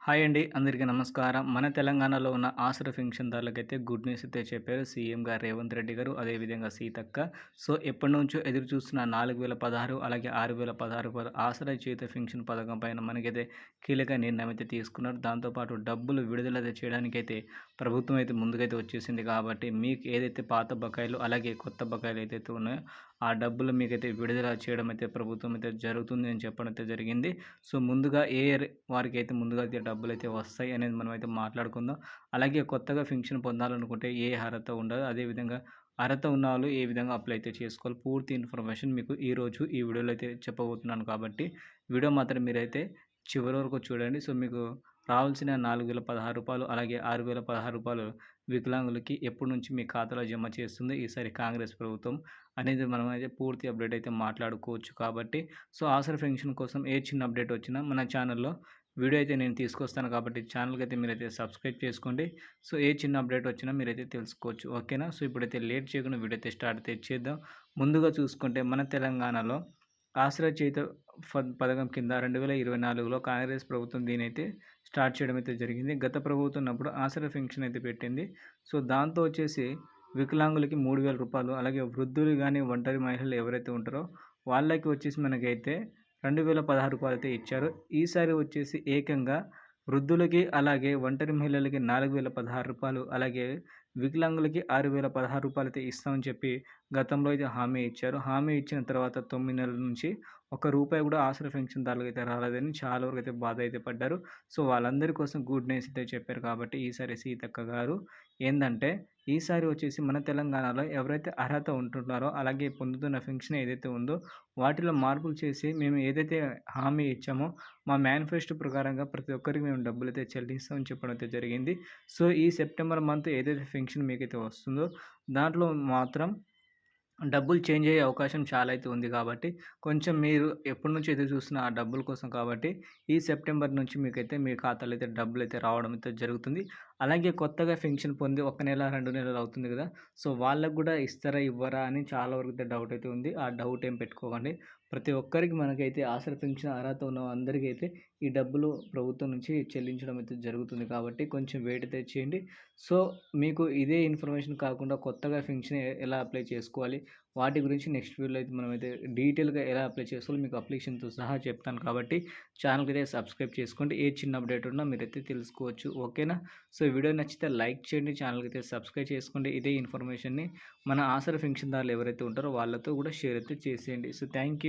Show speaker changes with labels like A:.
A: Hi అండి. అందరికీ నమస్కారం. మన తెలంగాణలో ఉన్న ఆసరా పింఛన్దారులకైతే గుడ్ న్యూస్ అయితే చెప్పారు సీఎం గారు రేవంత్ రెడ్డి గారు, అదేవిధంగా సీతక్క. సో, ఎప్పటినుంచో ఎదురు చూస్తున్న 4016 అలాగే 6016 ఆసరా చేయుత పింఛన్ పథకం పైన మనకైతే కీలక నిర్ణయం అయితే తీసుకున్నారు. దాంతోపాటు డబ్బులు విడుదల చేయడానికైతే ప్రభుత్వం అయితే ముందుకైతే వచ్చేసింది. కాబట్టి మీకు ఏదైతే పాత బకాయిలు అలాగే కొత్త బకాయిలు ఏదైతే ఉన్నాయో ఆ డబ్బులు మీకైతే విడుదల చేయడం అయితే ప్రభుత్వం అయితే జరుగుతుంది అని చెప్పడం అయితే జరిగింది. సో, ముందుగా వారికైతే ముందుగా అయితే డబ్బులైతే వస్తాయి అనేది మనమైతే మాట్లాడుకుందాం. అలాగే కొత్తగా పింఛన్ పొందాలనుకుంటే ఏ అర్హత ఉండదు. అదేవిధంగా అర్హత ఉన్నవాళ్ళు ఏ విధంగా అప్లై అయితే చేసుకోవాలి, పూర్తి ఇన్ఫర్మేషన్ మీకు ఈరోజు ఈ వీడియోలో అయితే చెప్పబోతున్నాను. కాబట్టి వీడియో మాత్రం మీరైతే చివరి వరకు చూడండి. సో, మీకు రావాల్సిన రూ. 4016 అలాగే రూ. 6016 వికలాంగులకి ఎప్పటి నుంచి మీ ఖాతాలో జమ చేస్తుంది ఈసారి కాంగ్రెస్ ప్రభుత్వం అనేది మనమైతే పూర్తి అప్డేట్ అయితే మాట్లాడుకోవచ్చు. కాబట్టి సో, ఆసరా పెన్షన్ కోసం ఏ చిన్న అప్డేట్ వచ్చినా మన ఛానల్‌లో వీడియో అయితే నేను తీసుకొస్తాను. కాబట్టి ఛానల్‌కి అయితే మీరైతే సబ్స్క్రైబ్ చేసుకోండి. సో, ఏ చిన్న అప్డేట్ వచ్చినా మీరైతే తెలుసుకోవచ్చు. ఓకేనా? సో, ఇప్పుడైతే లేట్ చేయకుండా వీడియో అయితే స్టార్ట్ అయితే చేద్దాం. ముందుగా చూసుకుంటే మన తెలంగాణలో ఆసరా చేయుత పథకం కింద 2024లో కాంగ్రెస్ ప్రభుత్వం దీనైతే స్టార్ట్ చేయడం అయితే జరిగింది. గత ప్రభుత్వం ఉన్నప్పుడు ఆసరా పెన్షన్ అయితే పెట్టింది. సో, దాంతో వచ్చేసి వికలాంగులకి రూ. 3000 అలాగే వృద్ధులు గానీ, ఒంటరి మహిళలు ఎవరైతే ఉంటారో వాళ్ళకి వచ్చేసి మనకైతే రూ. 2016 అయితే ఇచ్చారు. ఈసారి వచ్చేసి ఏకంగా వృద్ధులకి అలాగే ఒంటరి మహిళలకి రూ. 4016 అలాగే వికలాంగులకి రూ. 6016 అయితే ఇస్తామని చెప్పి గతంలో అయితే హామీ ఇచ్చారు. హామీ ఇచ్చిన తర్వాత 9 నెలల నుంచి ఒక్క రూపాయి కూడా ఆసరా పెన్షన్‌దారులకైతే రాలేదని చాలా వరకు అయితే బాధ అయితే పడ్డారు. సో, వాళ్ళందరి కోసం గుడ్ న్యూస్ అయితే చెప్పారు. కాబట్టి ఈసారి సీతక్క గారు ఏందంటే, ఈసారి వచ్చేసి మన తెలంగాణలో ఎవరైతే అర్హత ఉంటున్నారో అలాగే పొందుతున్న పెన్షన్ ఏదైతే ఉందో వాటిలో మార్పులు చేసి మేము ఏదైతే హామీ ఇచ్చామో మా మేనిఫెస్టో ప్రకారంగా ప్రతి ఒక్కరికి మేము డబ్బులైతే చెల్లిస్తామని చెప్పడం అయితే జరిగింది. సో, ఈ సెప్టెంబర్ మంత్ ఏదైతే పెన్షన్ మీకైతే వస్తుందో దాంట్లో మాత్రం డబ్బులు చేంజ్ అయ్యే అవకాశం చాలా అయితే ఉంది. కాబట్టి కొంచెం మీరు ఎప్పటినుంచో ఎదురు చూస్తున్న ఆ డబ్బుల కోసం కాబట్టి ఈ సెప్టెంబర్ నుంచి మీకైతే మీ ఖాతాలో అయితే డబ్బులైతే రావడం అయితే జరుగుతుంది. అలాగే కొత్తగా పెన్షన్ పొంది 1 నెల, 2 నెలలు అవుతుంది కదా! సో, వాళ్ళకి కూడా ఇస్తారా? ఇవ్వరా? అని చాలా వరకు అయితే డౌట్ అయితే ఉంది. ఆ డౌట్ ఏం పెట్టుకోకండి. ప్రతి ఒక్కరికి మనకైతే ఆసరా పెన్షన్ అర్హత ఉన్న అందరికీ అయితే ఈ డబ్బులు ప్రభుత్వం నుంచి చెల్లించడం అయితే జరుగుతుంది. కాబట్టి కొంచెం వెయిట్ అయితే చేయండి. సో, మీకు ఇదే ఇన్ఫర్మేషన్ కాకుండా కొత్తగా పెన్షన్ ఎలా అప్లై చేసుకోవాలి వాటి గురించి నెక్స్ట్ వీడియోలో అయితే మనమైతే డీటెయిల్‌గా ఎలా అప్లై చేసుకోవాలో మీకు అప్లికేషన్‌తో సహా చెప్తాను. కాబట్టి ఛానల్‌కి అయితే సబ్స్క్రైబ్ చేసుకోండి. ఏ చిన్న అప్డేట్ ఉన్నా మీరైతే తెలుసుకోవచ్చు. ఓకేనా? సో, వీడియో నచ్చితే లైక్ చేయండి. ఛానల్‌కి అయితే సబ్స్క్రైబ్ చేసుకోండి. ఇదే ఇన్ఫర్మేషన్‌ని మన ఆసరా పెన్షన్‌దారులు ఎవరైతే ఉంటారో వాళ్ళతో కూడా షేర్ అయితే చేసేయండి. So, thank you.